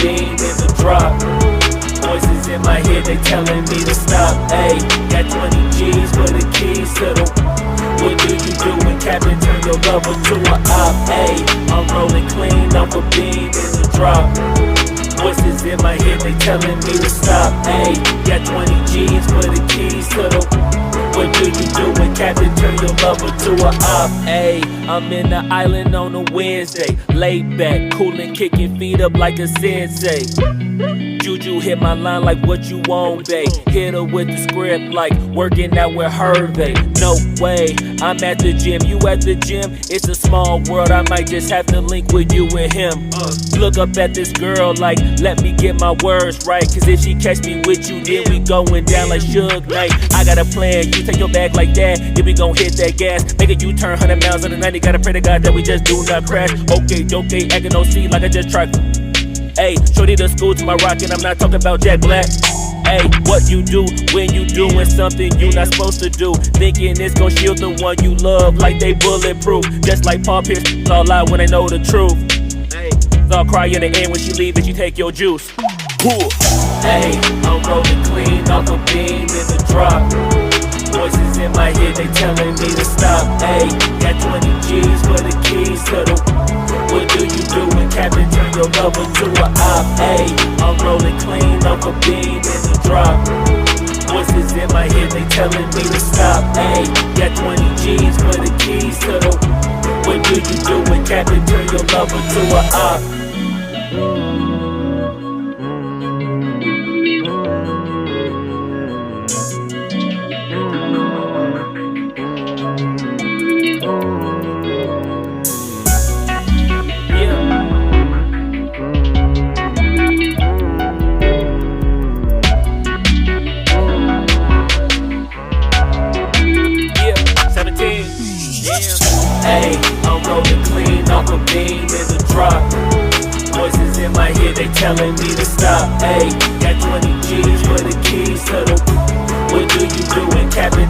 beam in the drop. Voices in my head, they telling me to stop. Ayy, got 20 G's for the keys to the. What do you do when Captain turn your lover to a op? Ayy, I'm rolling clean off a beam in the drop. Voices in my head, they telling me to stop. Ayy, got 20 G's for the keys to the. What do you do when Captain turn your lover to a op? Ayy, I'm in the island on a Wednesday, laid back, coolin', kicking feet up like a sensei. Juju hit my line like what you want, babe. Hit her with the script like working out with Hervey. No way, I'm at the gym, you at the gym. It's a small world, I might just have to link with you and him. Look up at this girl like, let me get my words right. Cause if she catch me with you, then we going down like Suge Knight. I got a plan, you take your bag like that, then we gon' hit that gas. Make a U-turn 100 miles on the 90. Gotta pray to God that we just do not crash. Okay, acting no C like I just tried. Ayy, shorty the school to my rocket, I'm not talking about Jack Black. Ayy, what you do when you doing something you not supposed to do? Thinking it's gon' shield the one you love like they bulletproof. Just like Paul Pierce, it's all lie when they know the truth. Ayy, so I'll cry in the end when she leave and she take your juice. Ayy, I'm rolling clean off a beam in the drop. Voices in my head, they telling me to stop. Ayy, got 20 G's for the keys to the. What do you do when Captain turn your lover to a op? Ayy, I'm rolling clean off a beam in the drop. Voices in my head, they telling me to stop. Ayy, got 20 G's for the keys to the. What do you do when Captain turn your lover to a op? Ayy, I'm rolling clean off a beam in the drop. Voices in my head, they telling me to stop. Ayy, got 20 G's for the keys to the. What do you do when Captain